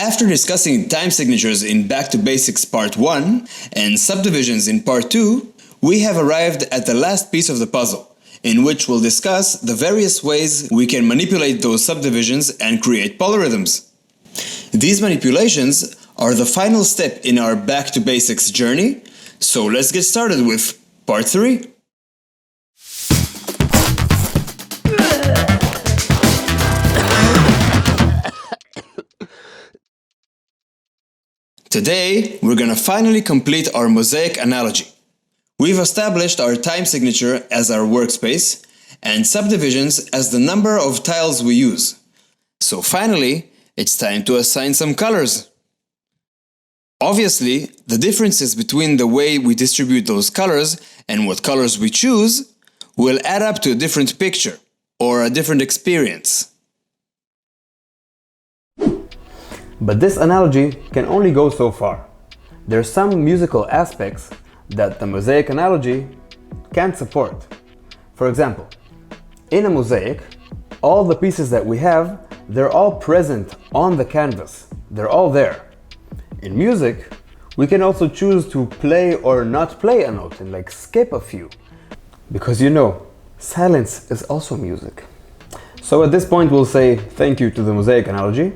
After discussing time signatures in Back to Basics Part 1 and subdivisions in Part 2, we have arrived at the last piece of the puzzle, in which we'll discuss the various ways we can manipulate those subdivisions and create polyrhythms. These manipulations are the final step in our Back to Basics journey, so let's get started with Part 3. Today, we're gonna finally complete our mosaic analogy. We've established our time signature as our workspace and subdivisions as the number of tiles we use. So finally, it's time to assign some colors. Obviously, the differences between the way we distribute those colors and what colors we choose will add up to a different picture or a different experience. But this analogy can only go so far. There are some musical aspects that the mosaic analogy can't support. For example, in a mosaic, all the pieces that we have, they're all present on the canvas. They're all there. In music, we can also choose to play or not play a note and skip a few. Because silence is also music. So at this point we'll say thank you to the mosaic analogy.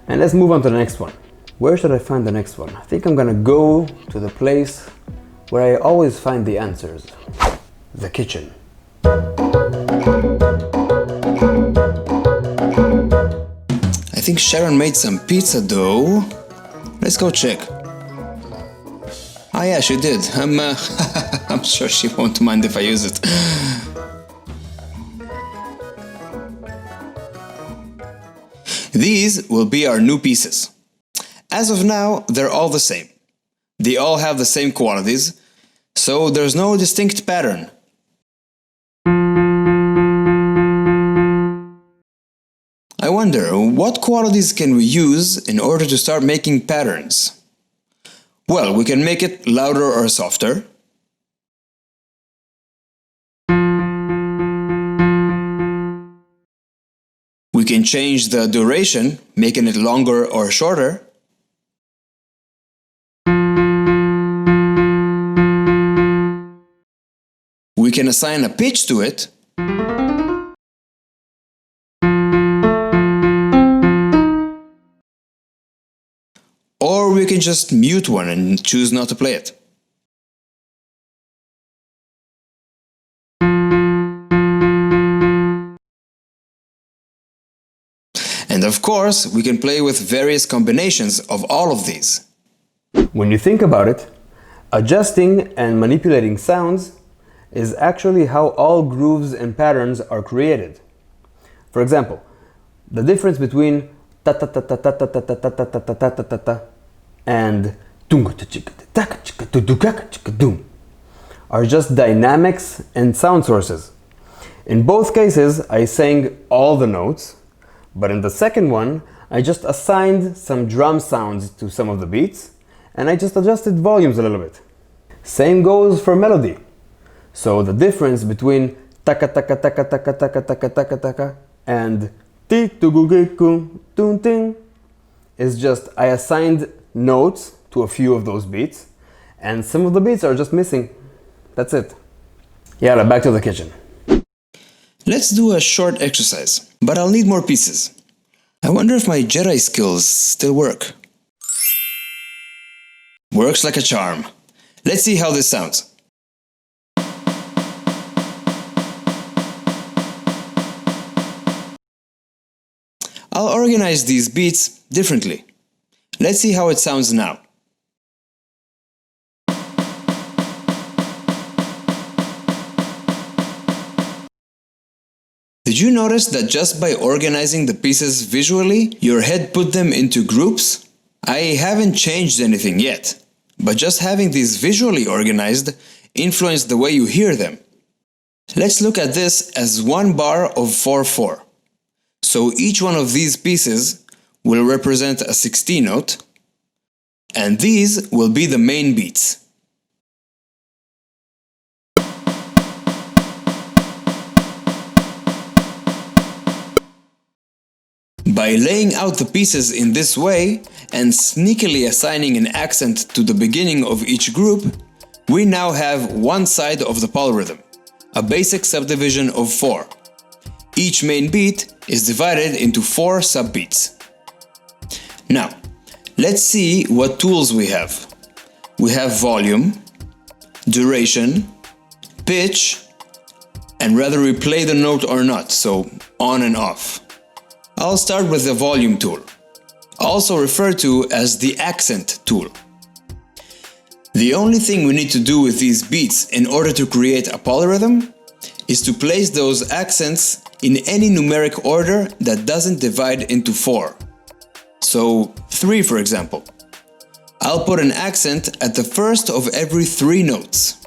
And let's move on to the next one. Where should I find the next one? I think I'm gonna go to the place where I always find the answers. The kitchen. I think Sharon made some pizza dough. Let's go check. Ah yeah, she did. I'm sure she won't mind if I use it. These will be our new pieces. As of now, they're all the same. They all have the same qualities, so there's no distinct pattern. I wonder, what qualities can we use in order to start making patterns? Well, we can make it louder or softer. We can change the duration, making it longer or shorter. We can assign a pitch to it. Or we can just mute one and choose not to play it. And of course, we can play with various combinations of all of these. When you think about it, adjusting and manipulating sounds is actually how all grooves and patterns are created. For example, the difference between ta ta ta ta ta ta ta ta ta ta ta ta ta ta ta and are just dynamics and sound sources. In both cases, I sang all the notes, but in the second one, I just assigned some drum sounds to some of the beats, and I just adjusted volumes a little bit. Same goes for melody. So the difference between taka taka taka taka taka taka taka taka and ti tu gu gi ku tun ting is just I assigned notes to a few of those beats, and some of the beats are just missing. That's it. Yalla, back to the kitchen. Let's do a short exercise, but I'll need more pieces. I wonder if my Jedi skills still work. Works like a charm. Let's see how this sounds. I'll organize these beats differently. Let's see how it sounds now. Did you notice that just by organizing the pieces visually, your head put them into groups? I haven't changed anything yet, but just having these visually organized influenced the way you hear them. Let's look at this as one bar of 4/4. So each one of these pieces will represent a 16 note, and these will be the main beats. By laying out the pieces in this way and sneakily assigning an accent to the beginning of each group, we now have one side of the polyrhythm, a basic subdivision of 4. Each main beat is divided into 4 subbeats. Now, let's see what tools we have. We have volume, duration, pitch, and whether we play the note or not, so on and off. I'll start with the volume tool, also referred to as the accent tool. The only thing we need to do with these beats in order to create a polyrhythm is to place those accents in any numeric order that doesn't divide into 4. So 3, for example. I'll put an accent at the first of every 3 notes.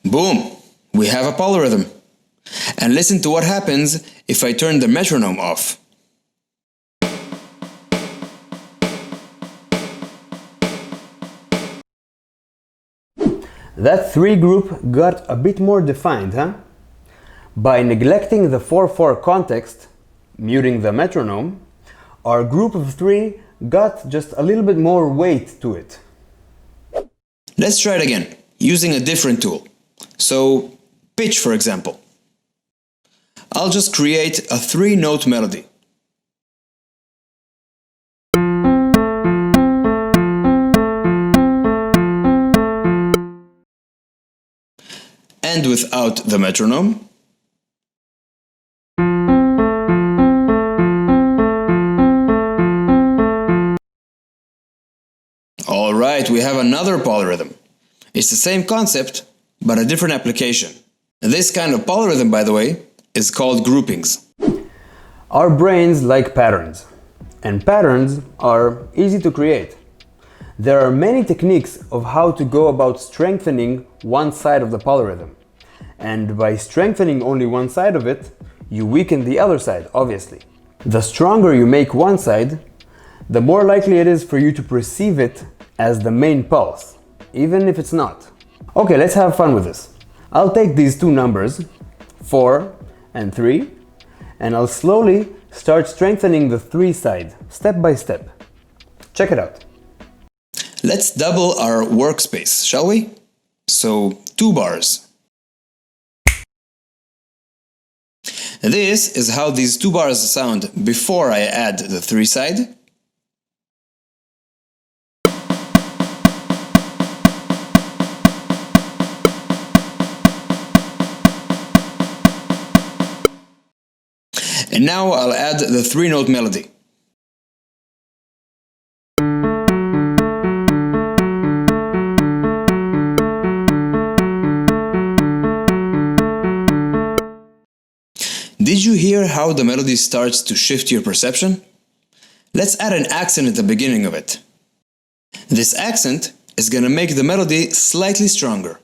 Boom! We have a polyrhythm. And listen to what happens if I turn the metronome off. That 3 group got a bit more defined, huh? By neglecting the 4/4 context, muting the metronome, our group of 3 got just a little bit more weight to it. Let's try it again, using a different tool. So, pitch, for example. I'll just create a 3-note melody. And without the metronome. Alright, we have another polyrhythm. It's the same concept, but a different application. This kind of polyrhythm, by the way, is called groupings. Our brains like patterns, and patterns are easy to create. There are many techniques of how to go about strengthening one side of the polyrhythm. And by strengthening only one side of it, you weaken the other side, obviously. The stronger you make one side, the more likely it is for you to perceive it as the main pulse, even if it's not. Okay, let's have fun with this. I'll take these 2 numbers, 4 and 3, and I'll slowly start strengthening the 3 side, step by step. Check it out. Let's double our workspace, shall we? So, 2 bars. This is how these 2 bars sound before I add the 3 side. And now I'll add the 3-note melody. Did you hear how the melody starts to shift your perception? Let's add an accent at the beginning of it. This accent is gonna make the melody slightly stronger.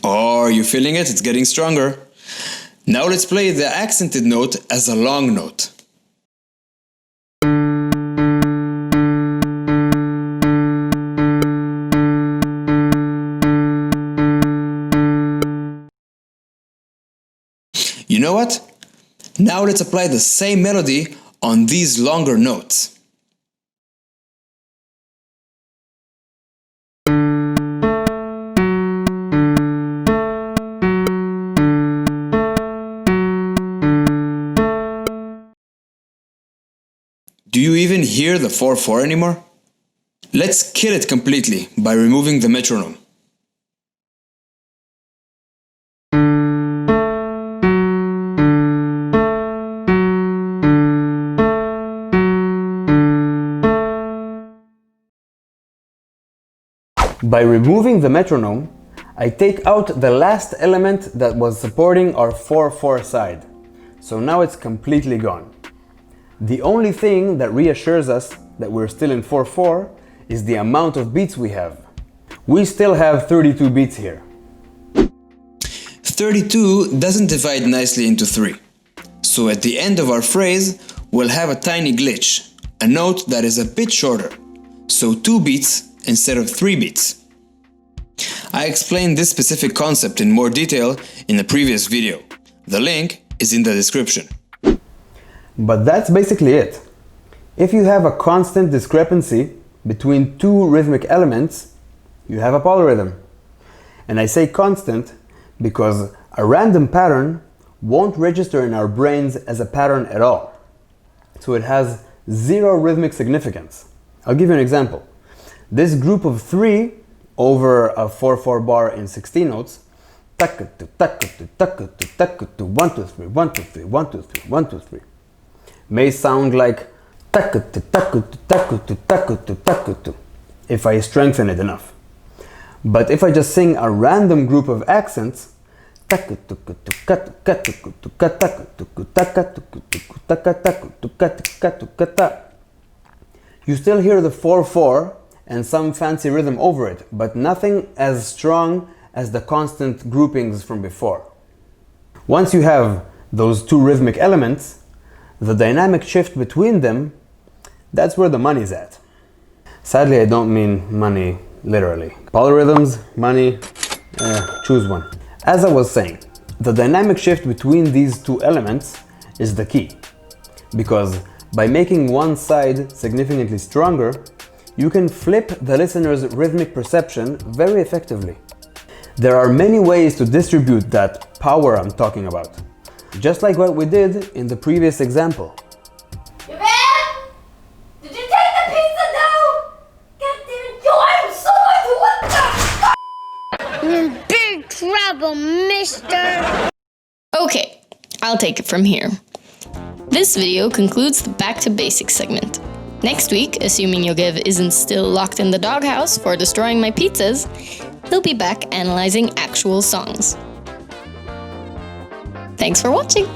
Are you feeling it? It's getting stronger. Now let's play the accented note as a long note. You know what? Now let's apply the same melody on these longer notes. Do you even hear the 4/4 anymore? Let's kill it completely by removing the metronome. By removing the metronome, I take out the last element that was supporting our 4/4 side. So now it's completely gone. The only thing that reassures us that we're still in 4/4 is the amount of beats we have. We still have 32 beats here. 32 doesn't divide nicely into 3. So at the end of our phrase, we'll have a tiny glitch, a note that is a bit shorter. So 2 beats instead of 3 beats. I explained this specific concept in more detail in the previous video. The link is in the description. But that's basically it. If you have a constant discrepancy between two rhythmic elements, you have a polyrhythm. And I say constant because a random pattern won't register in our brains as a pattern at all. So it has zero rhythmic significance. I'll give you an example. This group of 3 over a 4/4 bar in 16 notes, 1 2 3 1 2 3 1 2 3 1 2 3, may sound like if I strengthen it enough. But if I just sing a random group of accents, you still hear the 4/4 and some fancy rhythm over it, but nothing as strong as the constant groupings from before. Once you have those two rhythmic elements, the dynamic shift between them, that's where the money's at. Sadly, I don't mean money literally. Polyrhythms, money, choose one. As I was saying, the dynamic shift between these two elements is the key, because by making one side significantly stronger, you can flip the listener's rhythmic perception very effectively. There are many ways to distribute that power I'm talking about, just like what we did in the previous example. Yogev! Did you take the pizza dough? God damn it, Joe, I'm so annoyed. What the You're in big trouble, mister. Okay, I'll take it from here. This video concludes the Back to Basics segment. Next week, assuming Yogev isn't still locked in the doghouse for destroying my pizzas, he'll be back analyzing actual songs. Thanks for watching!